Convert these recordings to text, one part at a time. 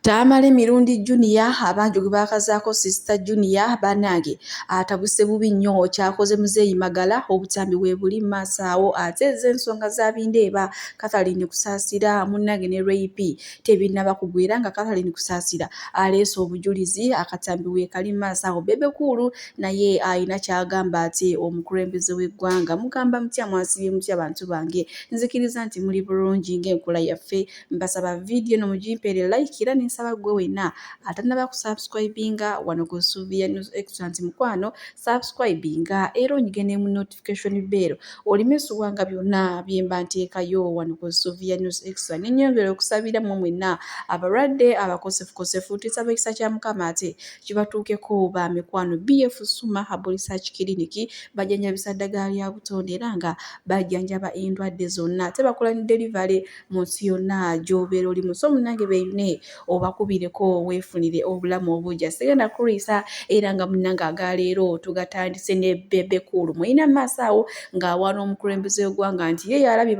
Tamale mirundi Junior abangi gwe bakazaako Sister Junior banange atabuse bubi nnyo kyakoze muzeeyi Magala obutambi bwe buli masaawo ateze ensonga za bindeeba Catherine Kusaasira munnange ne Rape tebinnaba kugwira nga Catherine Kusaasira aleese obujulizi akatambi we kali masaawo Bebe Cool naye ayina kyagamba ate omukulembeze w'eggwanga mugamba mutya mwasibye mutya abantu bange nzikiriza nti muli bulungi ng'enkola yaffe mbasaba video no mugimpeere like era nsaba gwe wenna atanaba kusubscribinga wano ku Sylvia News Excellence mukwano subscribinga era onyigene mu notification bell olimesuwanga byonna byemba nteekayo wano ku Sylvia News Excellence nenyongera okusabira mu mwenna abalwadde abakosefu tusaba ekisa kya Mukama ate kibatuukeko ba mikwano BF Suma Herbal Research Clinic bajanjabisa ddagala lya butonde era nga bajanjaba endwadde zonna tebakola ni delivery mu nsi yonna gy'obeera oli muso munnange beeyune obakubireko weefunire obulamu obujja sigenda kulwisa era nga munnange agaleero tugatandise ne Bebe Cool mulina maaso awo ng'awaana omukulembeze w'eggwanga nti ye yalabye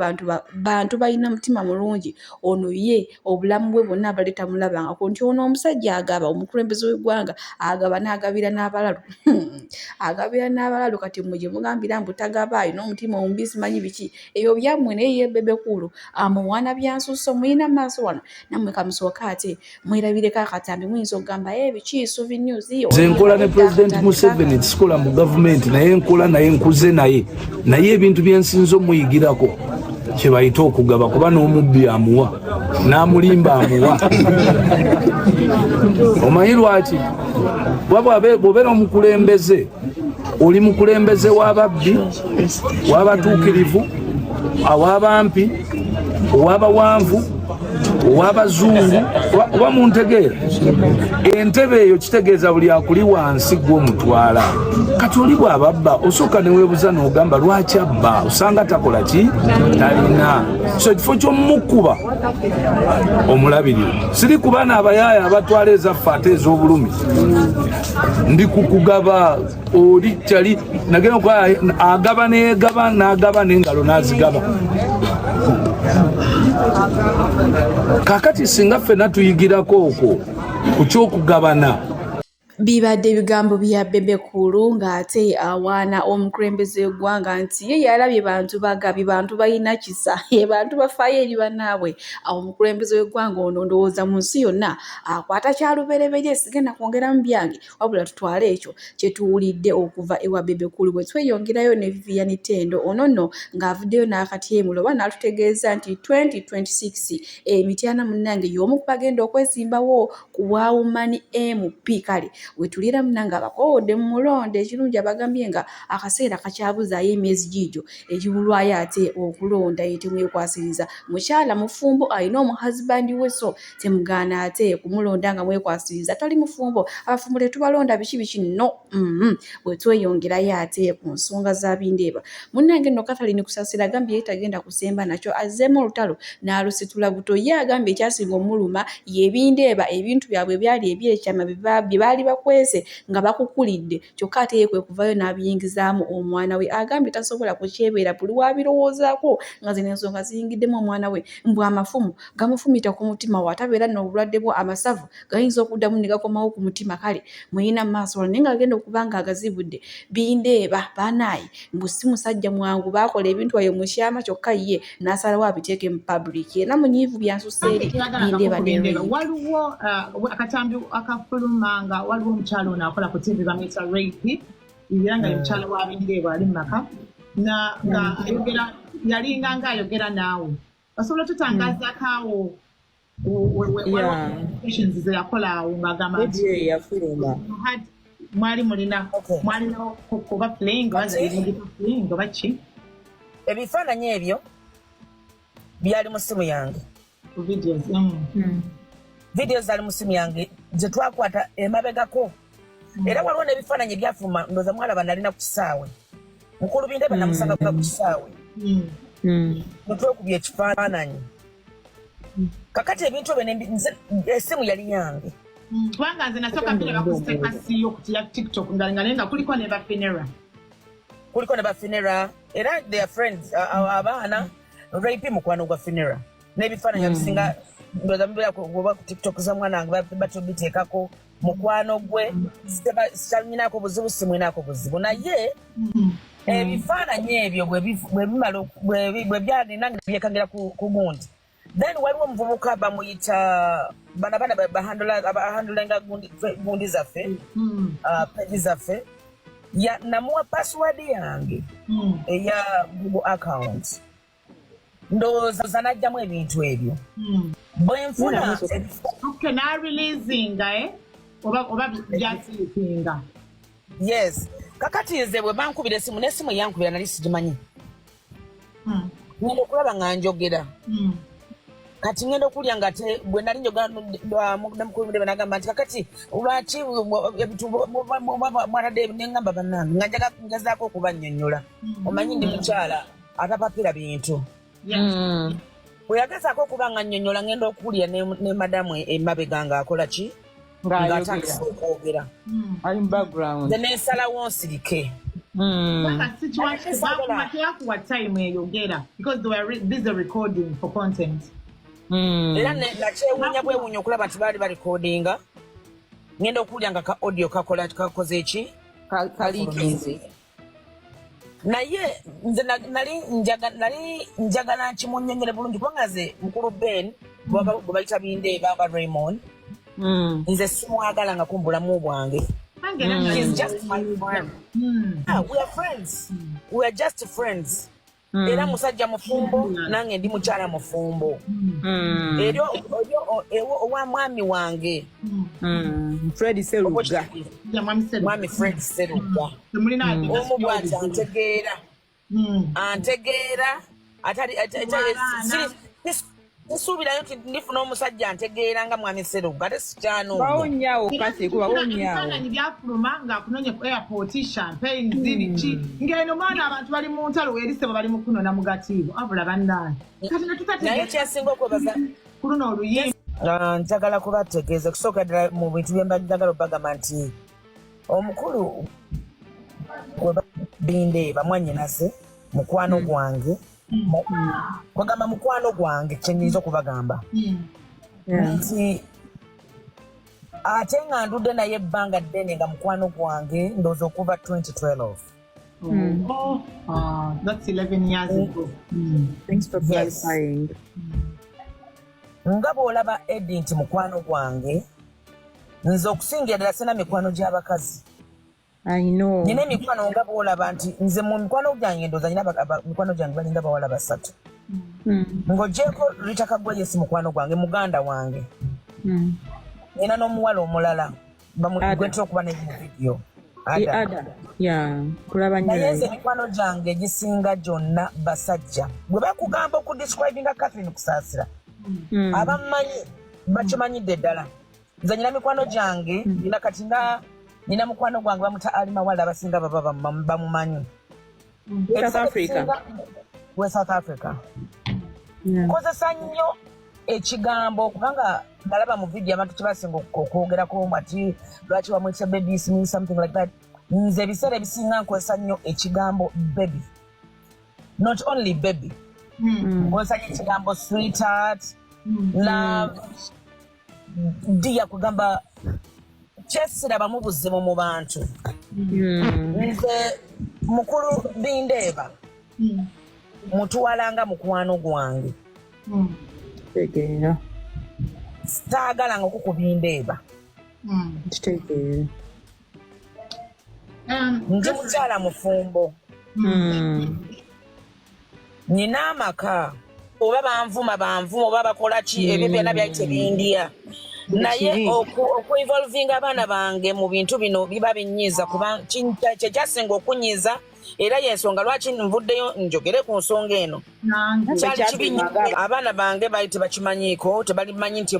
bantu balina mutima mulungi ono ye obulamu bwe bwonna abadde tamulabangako nti ono omusajja agaba omukulembeze w'eggwanga agaba n'agabira n'abalalu agabira n'abalalu kati mmwe gye mugambira mbu tagabaayo n'omutima omubi simanyi biki eyo byammwe naye ye Bebe Cool amuwaana byansusso mulina maaso wano nammwe kamusooka ate mwerabireko akatambi muyinza okugamba biki Sylvia News nze nkola ne President Museveni sikola mu gavumenti naye nkola naye nkuze naye ebintu byensinza omuyigirako kye bayita okugaba kuba n'omubbi amuwa n'amulimba amuwa omanyi lwaki bw'obeera omukulembeze oli mukulembeze w'ababbi w'abatuukirivu aw'abampi ow'abawanvu ow'abazungu oba muntegeera entebe eyo kitegeeza buli akuli wansi gw'omutwala kati oli bw'ababba osooka ne weebuza n'ogamba lwaki abba osanga takola ki talina so ekifo ky'omukuba omulabirira siri kuba n'abayaaya abatwala ezaffe ate ez'obulumi ndi kukugaba oli kyali nagenda okuba agaba neegaba n'agaba n'engalo n'azigaba kakati singa ffenna tuyigirako okwo ku ky'okugabana bibadde ebigambo bya Bebe Cool ng'ate awaana omukulembeze w'eggwanga nti ye yalabye bantu bagabi bantu balina kisa bantu bafaayo eri bannaabwe awo omukulembeze w'eggwanga ono ndowooza mu nsi yonna akwata kyalubereberye sigenda kwongera mu byange wabula tutwale ekyo kye tuwulidde okuva ewa Bebe Cool bwe tweyongerayo ne Vivian Tendo ono nno ng'avuddeyo n'akatyemulo oba n'atutegeeza nti 2026 emityana munnange y'omu ku bagenda okwezimbawo ku Bwawumani MP kale wetulira munnange abakowodde mu mulonde ekirungi abagambye nga akaseera kakyabuzaayo emyezi gijo ekibulwayo ate okulonda ye temwekwasiriza mukyala mufumbo alina omuhazibandi we so temugaana ate kumulonda nga mwekwasiriza tali mufumbo abafumbo tetubalonda biki no bwetweyongerayo ate ku nsonga za bindeeba munnange nno Catherine Kusaasira agambye ye tagenda kusemba nakyo azzeemu olutalo n'alusitula buto ye agambye ekyasinga omuluma yebindeeba ebintu byabwe byali ebyekyama bye baali bakwese nga bakukulidde kyokka ate ye kwe kuvayo n'abiyingizaamu omwana we agambye tasobola kukyebeera buli wabirowoozaako nga zino ensonga ziyingiddemu omwana we mbw amafumu gamufumita ku mutima we atabeera n'obulwadde bwo amasavu gayinza okuddamu ne gakomawo ku mutima kale muyina maaso naye nga agenda okuba nga agazibudde bindeeba banaayi mbu si musajja mwangu baakola ebintu ayo mukyama kyokka ye n'asalawo abiteeke mu public era munyiivu byansusse eri bindeeba waliwo akatambi akafulumanga waliwo omukyalo ono akola ku TV bamwita Rape era nga omukyalo wa bindeeba ali mu maka nga yalinga nga ayogera naawe osobola tutangazaako awo ze yakola awo ng'agamba nti mwali mulina kuba playing oba ki ebifaananyi ebyo byali mu simu yange videos zali mu simu yange ze twakwata emabegako era waliwo n'ebifaananyi ebyafuluma ndooza mwalaba nalina ku kisaawe mukulu bindeeba namusagaga ku kisaawe netwekubya ekifaananyi kakati ebintu ebyo esimu yali yange kubanga nze nasooka mbiraba ku stekasiyo ku ya TikTok nga kuliko ne bafinera era their friends abaana Rape mukwano gwa finera n'ebifaananyi bisinga ndoza mbera kuba ku TikTok za mwana wange batubiteekako mukwano gwe sitalinaako buzibu simwinaako buzibu naye ebifaananyi ebyo bwe byalina byekagira ku gundi then waliwo omuvubuka bamuyita bana bahandulenga gundi zaffe peji zaffe namuwa password yange eya Google account ndowooza najjamu ebintu ebyo bwenfuna oba byasirikinga yes kakati nze bwe bankubira esimu n'essimu yankubira nali sigimanyi ngenda okulaba nga njogera kati ngenda okulya nga bwe nali njogera namukulu nagamba nti kakati lwaki mwatadde neŋŋamba bannange nga njazaako okubannyonnyola omanyi ndi mukyala atapapira bintu bwe yagezaako okuba nga nnyonnyola ngenda okulya ne madamu emabega ng'akola ki ng'atandisa okwogera nensalawo nsirike teyakuwa time eyogera because they were busy recording for content era nakyewuunya bwewuunya okulaba nti baali barikodinga ngenda okulya nga ka audio kakoze eki kaliikinze naye nze nali njagala nkimunnyonnyole bulungi kubanga nze mukulu Ben bwe bayita Bindeeba aba Raymond nze simwagala nga kumbulamu bwange. He's just my friend. We are friends. We are just friends. Era musajja mufumbo nange ndi mukyala mufumbo. Eryo owa mwami wange. Fred Seruga. Mwami Fred Seruga. Omu bwati antegeera atali nsuubirayo nti ndifuna omusajja antegeera nga mwami Seruga ate sikyano bawonyawo kati kuba bawonyawo ebifaananyi byafuluma ng'akunoonya ku airport champagne ziriki ng'eno maana abantu bali mu ntalo weerise bwe bali mu kunona mu gatiibo abula bannange kati naye kyensinga okwebaza ku luno oluyimba njagala kubategeeza kusooka ddala mu bintu bye njagala obagamba nti omukulu Bindeeba mwannyinase mukwano gwange kwagamba mukwano gwange kyenyinza okubagamba nti ate nga ndudde naye ebbanga ddene nga mukwano gwange ndowooza okuva 2012. That's 11 years ago. Thanks for clarifying. Nga bw'olaba Eddie nti mukwano gwange nze okusingira ddala sina mikwano gy'abakazi. I know. Nina emikwano nga bw'olaba nti nze mu mikwano gyange ndowooza nina mikwano gyange balinga bawala basatu. Ng'oggyeko Rita Kagweye si mukwano gwange muganda wange. Nina n'omuwala omulala gwentera okuba ne video. Ada. Yeah. Kulaba nnyo. Naye nze emikwano gyange egisinga gyonna basajja. Bwe bakugamba okudescribinga Catherine Kusaasira. Abamanyi bakimanyidde ddala. Nze nina mikwano gyange nina kati nina mukwano gwange bamuta Alima Wala abasinga baba bamumanyi. South Africa. We South Africa. Kozesa nnyo ekigambo kubanga nalaba mu video abantu kyebasinga okwogerako ati lwaki bamwita baby something like that. Nze ebiseera ebisinga nkozesa nnyo ekigambo baby. Not only baby. Nkozesa ekigambo sweetheart, love, dear kugamba kyesiraba mu buzibu mu bantu. Nze mukulu Bindeeba mutuwalanga mukwano gwange. Tegeera. Sitaagala nga okukubindeeba. Kitegeera. Ndi mukyala mufumbo. Nina amaka. Oba banvuma oba bakola ki ebyo byonna byayita ebindya. Naye okwevolvinga abaana bange mu bintu bino biba binnyiza kuba kyekyasinga okunyiza era yensonga lwaki nvuddeyo njogere ku nsonga eno. Abaana bange baali tebakimanyiiko tebalimanyi nti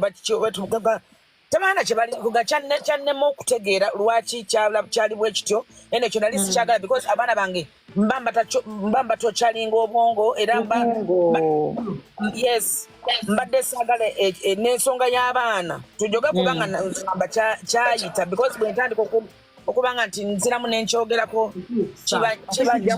tebaana kyannema okutegeera lwaki kyali bwe kityo eno ekyo nali sikyagala because abaana bange mbamba tokyalinga obwongo era yes mbadde saagala n'ensonga y'abaana tujoge kubanga nsamba kyayita because bwe ntandika okubanga nti nziramu nenkyogerako kiba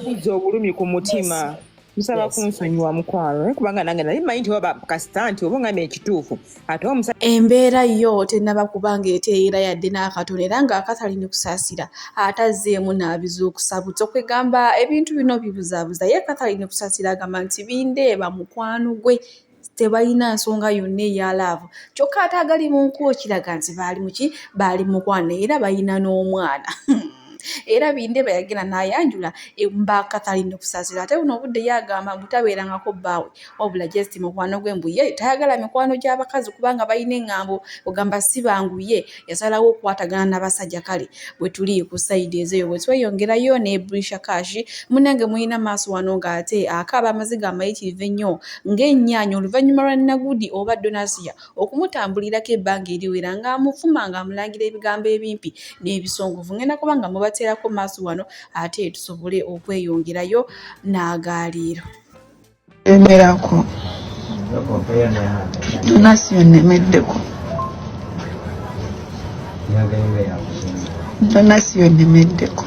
kuzza obulumi ku mutima. nsaba kunsonyiwa mukwano kubanga nange nali manyi nti waba kasita nti oba ngambye ekituufu ate embeera yo tennaba kubanga eteera yadde n'akatono era nga Catherine Kusaasira atazzeemu n'abizuukusa buto kwegamba ebintu bino bibuzaabuza ye Catherine Kusaasira agamba nti bindeeba mukwano gwe tebalina nsonga yonna eyalaavu kyokka ate agali mu nkuwo kiraga nti baali mukwano era balina n'omwana era bindeba yagenda n'ayanjula mba Catherine Kusaasira ate buno obudde yagamba butabeerangako bbaawe wabula just mukwano gwe mbuye tayagala mikwano gy'abakazi kubanga balina eŋŋambo ogamba si banguye yasalawo okukwatagana n'abasajja kale bwe tuli ku sayidi ezeyo bwe tweyongerayo ne Brisha Cash munnange mulina maaso wano ng'ate akaaba amaziga amayitirivu ennyo ng'ennyaanya oluvannyuma lwa Nagudi oba Donasia okumutambulirako ebbanga eriwera ng'amufuma ng'amulangira ebigambo ebimpi n'ebisongovu ngenda kubanga mubateerako maaso wano ate tusobole okweyongerayo n'agaaliiro emerako Donasio nemeddeko Donasio nemeddeko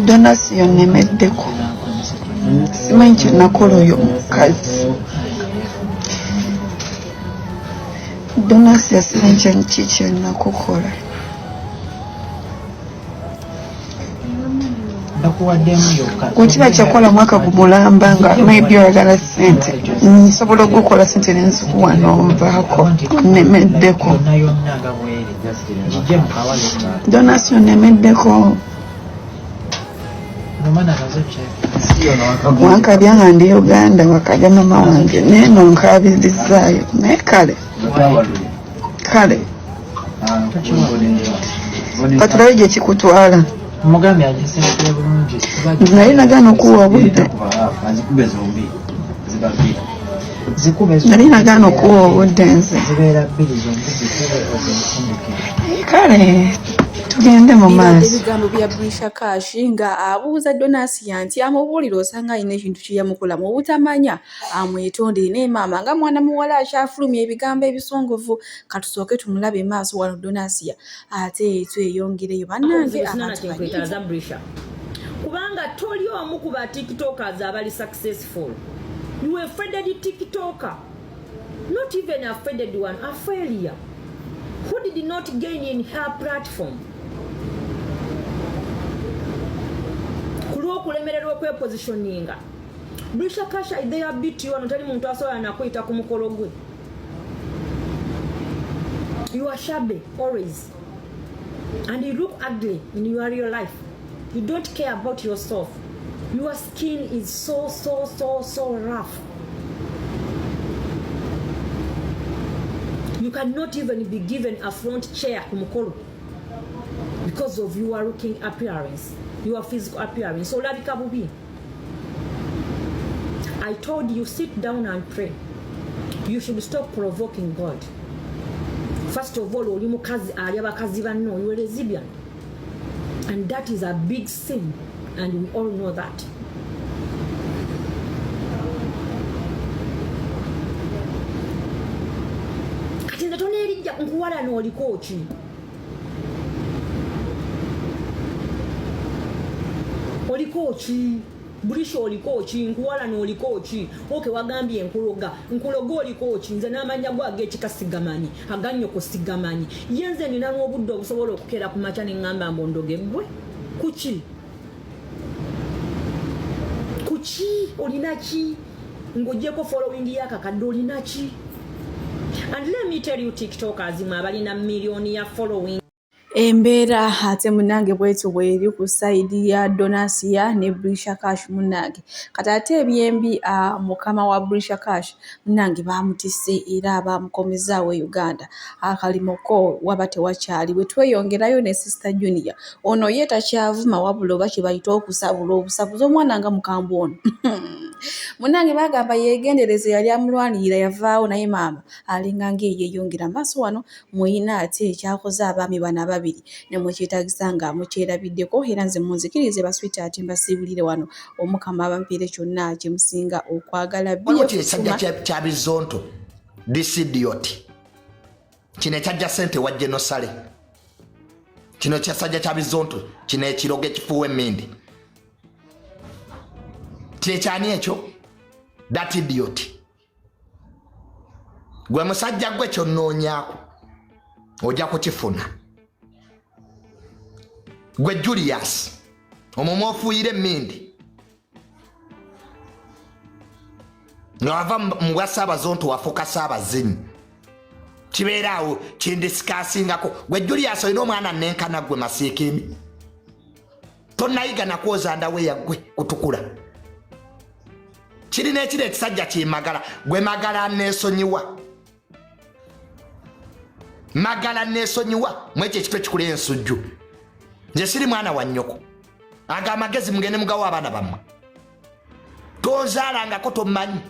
Donasio nemeddeko simanyi kye nakola oyo mukazi Donasio simanyi kye nakukola kukiba kyakola mwaka gumulamba nga maybe oyagala ssente nsobola okukola ssente nenzikuwa n'onvaako nemeddeko Donasio nemeddeko wankabya nga ndi Uganda wakabya mama wange neeno nkabirizaayo naye kale katulabe gye kikutwala nali nagaana okuwa obudde nze kale tugende mu maaso ebigambo bya Brisha Cash nga abuuza Donasia nti amubuulira osanga alina ekintu kye yamukola mu butamanya amwetondere naye maama nga mwana muwala akyafulumya ebigambo ebisongovu katusooke tumulabe maaso wano Donasia ate tweyongereyo bannange Brisha kubanga toli omu ku ba tiktokers abali successful you a friended tiktoker not even a friended one a failure who did not gain in her platform kulemererwa okwepositioninga Brisha Cash idea biti wano tali muntu asobola nakuyita ku mukolo gwe you are shabby always and you look ugly in your real life you don't care about yourself your skin is so rough you cannot even be given a front chair ku mukolo because of your looking appearance your physical appearance so olabika bubi I told you sit down and pray you should stop provoking God first of all oli mukazi ali abakazi banno you are a lesbian and that is a big sin and we all know that kati ndatona elijja nkuwala n'oliko ki oliko ki Brisha oliko ki nkuwala n'oliko ki oke wagambye nkuloga oliko ki nze n'amanya go ag'ekikasigamanyi agannyoko sigamanyi yenze nina n'obudde obusobola okukeera ku makya ne ŋŋamba mbondoge gwe kuki olina ki ng'oggyeko following y'akakadde olina ki and let me tell you tiktokers mwe abalina miliyoni ya following embeera ate munnange bwetyo bweri ku sayidi ya Donasia ne Brisha Cash munnange kati ate ebyembi mukama wa Brisha Cash munnange bamutisse era bamukomezaawo Uganda akalimoko waba tewakyali bwe tweyongerayo ne Sister Junior ono ye takyavuma wabula oba kye bayita okusabula obusabuzi omwana nga mukambwe ono munnange bagamba yeegendereze yali amulwanirira yavaawo naye maama alinga ng'eyeeyongera maaso wano muyina ate ekyakoze abaami bano ababiri ne mwekyetagisa nga mukyerabiddeko era nze munzikirize baswita ati mbasiibulire wano omukama abampiire kyonna kyemusinga okwagala ekisajja kya bizonto disidioti kino ekyajja ssente wa genosale kino kyasajja kya bizonto kino ekiroge kifuuwa emmindi kyekyani ekyo that idiot gwe musajja gwe kyonnoonyaako ojja kukifuna gwe Julius omumwe ofuuyire emmindi nga wava mu bwa Ssaabazonto wafuuka Ssaabazinyi kibeera awo kindisikasingako gwe Julius olina omwana nenkana gwe Masiikini tonnayiga nakwoza ndawe yaggwe kutukula kirina ekiri ekisajja kimagala gwe magala neesonyiwa mwekyo ekitwe kikula ensujju nze siri mwana wa nnyoko aga amagezi mugende mugawo abaana bammwe tozaalangako tomanyi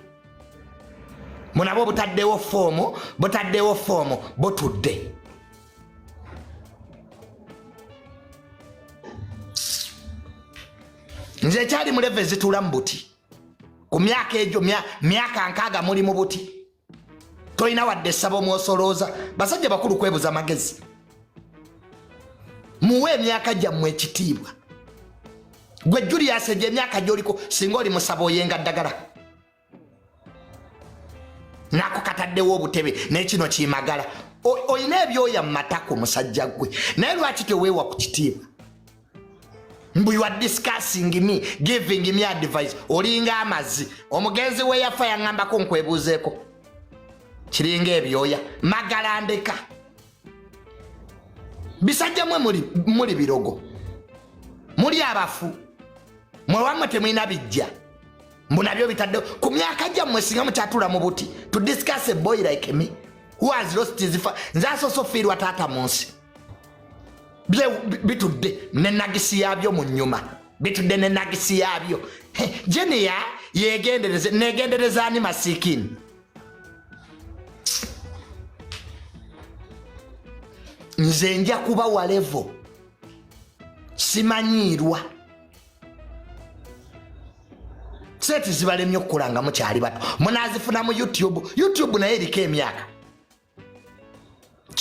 munabo butaddewo foomu butudde nze ekyali mu leve zituula mu buti ku myaka egyo myaka nkaaga muli mu buti tolina wadde essabo mwosolooza basajja bakulu kwebuza amagezi muwe emyaka gyammwe ekitiibwa gwe Julius egyo emyaka gy'oliko singa oli musabo oyenga ddagala nako kataddewo obutebe n'ekino kimagala olina ebyoya mu matako musajja gwe naye lwaki teweewa ku kitiibwa mbu you are discussing me giving me advice olinga amazi omugenzi we yafa yaŋŋambako nkwebuuzeeko kiringa ebyoya magala ndeka bisajja mwe muli birogo muli abafu mwe wamwe temulina bijja mbu nabyo bitaddewo ku myaka gyammwe singa mukyatula mu buti to discuss a boy like me who has lost his nze asoose ofiirwa taata mu nsi bitudde nenagisi yabyo mu nnyuma bitudde nenagisi yabyo Jeniya negendereza ani Masiikini nze nja kuba walevo simanyiirwa sente zibalemye okukulanga mukyali bato munaazifuna mu YouTube naye eriko emyaka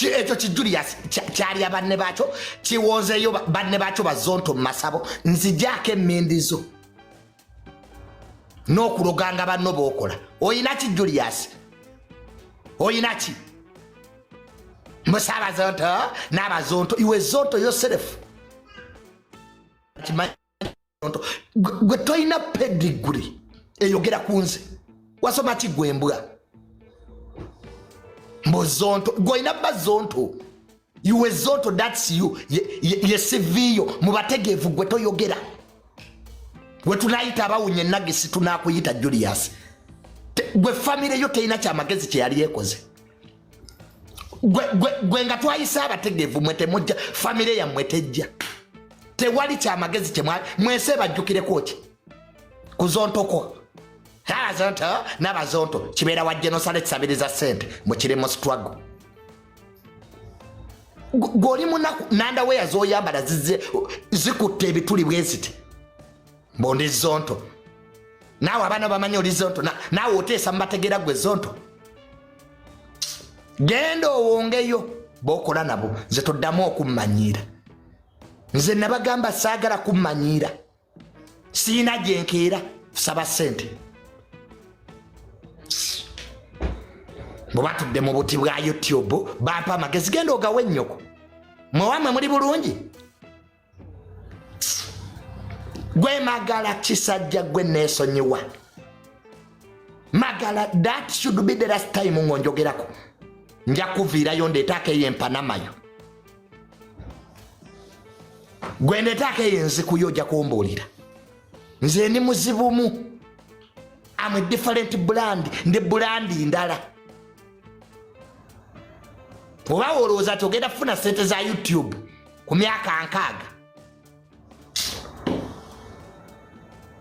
ekyo Julius kyalya banne baakyo kiwonzeeyo banne baakyo Bazonto mu masabo nzijaako emmindi zo n'okuloganga banno b'okola oyina ki Julius oyina ki Musaabazonto n'Abazonto iwe Zonto yourself gwe toyina pedigree eyogera ku nze wasoma ki gwe embwa mbozonto goina Bazonto iwe Zonto that's you ye siviyo mubategevu gwe toyogera gwe tunayita abawunye nagisi tunakuyita Julius gwe family yo teina kyamagezi kyeyali yekoze gwe nga twayisa abategevu mwe temujja family yammwe tejja tewali kyamagezi kyemwali mwese bajjukireko ki ku Zontoko Zonto n'Abazonto kibeera wa genocide kisabiriza ssente mu kirimo struggle goli munaku nandaweya z'oyambala zikutte ebituli bweziti mbondi Zonto naawe abaana bamanyi oli Zonto naawe oteesa mubategeera gwe Zonto genda owongeyo b'okola nabo nze toddamu okummanyiira nze nabagamba saagala kummanyiira siina gyenkeera saba ssente bwe batudde mu buti bwa YouTube bampa amagezi genda ogawe ennyoko mwe wamwe muli bulungi gwe magala kisajja gwe neesonyiwa magala that should be the last time ngonjogerako nja kuviirayo ndeetaako eyo empanamayo gwe ndeetaako eyo enzikuyo ojja kumbuulira nze ndi muzibumu am a different brand ndi brandi ndala oba olowooza ti ogenda kufuna ssente za YouTube ku myaka 6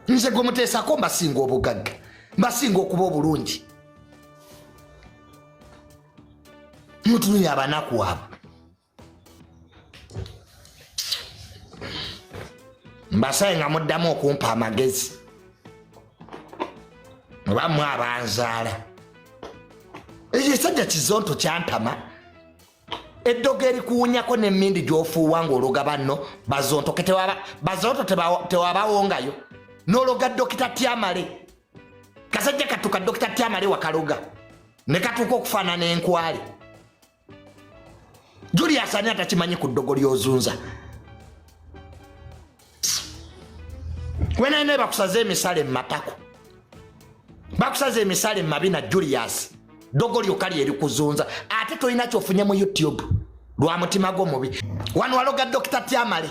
nze gwe muteesako mbasinga obugagga mbasinga okuba obulungi mutunuya abanaku abo mbasaye nga muddamu okumpa amagezi oba mwe abanzaala ekyo ekisajja Kizonto kyantama eddogo erikuwunyako n'emmindi gy'ofuuwa ng'ologa banno bazontoke bazonto tewabawongayo n'ologa Dokita Tyamale kasajja katuka Dokita Tyamale wakaloga ne katuuka okufaanana enkwale Julius ani atakimanyi ku ddogo ly'ozunza wenaine bakusaze emisale mu matako bakusaze emisale mu mabina Julius ddogo lyokka lyerikuzunza ate tolina kyofunye mu YouTube lwa mutima gw'omubi wano waloga Dokita Tyamale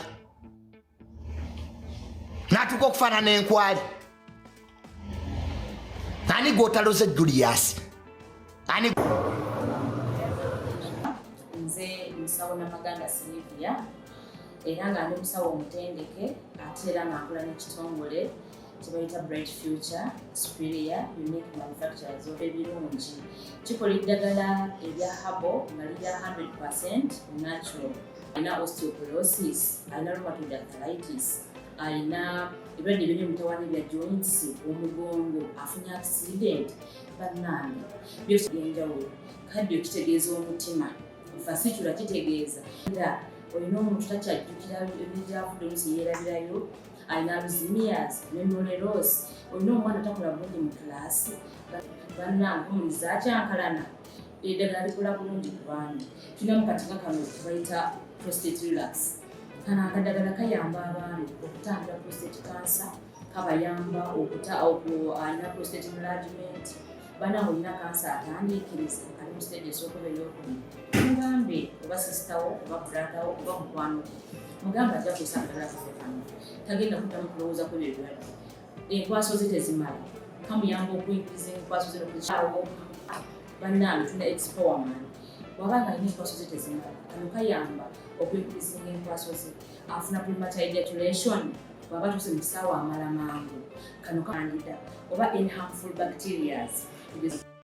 n'atuuka okufaanana enkwale ani gw'otaloze Julius ani nze musawo Namaganda Sylvia era nga ndi musawo omutendeke ate era ng'akola n'ekitongole kibayita Bright Future Superior Unique Manufacturers ebirungi kikola eddagala erya habo nga lirya 100% natural alina osteoporosis alina rheumatoid arthritis alina ebirwadde biri mutawaana bya joints omugongo afunye accident bannange byose byenjawulo kaddio kitegeeza omutima fasitula kitegeeza era olina omuntu takyajjukira ebyavudde olusi yeerabirayo alina alzheimer's memory loss olina omwana takola bulungi mu kilaasi bannange omuliza akyankalana eddagala likola bulungi ku baana tulina mu katinga kano tubayita prostate relax kano akadagala kayamba abaana okutangira prostate cancer kabayamba alina prostate enlargement bana olina kansa atandikiriza ali mu stage esookola ey'okubiri mugambe oba sisitawo oba bradawo oba mukwano mugambe ajja kusangala kufefano tagenda kuddamu kulowooza ku ebyo ebirala enkwaso ze tezimala kamuyamba okuyingiza enkwaso ze nokukyawo bannange tulina expowerman wabanga alina enkwaso ze tezimala kano kayamba okuyingiza enkwaso ze afuna premature ejaculation bwaba tuse mu kisaawa amala mangu kano kandida oba any harmful bacterias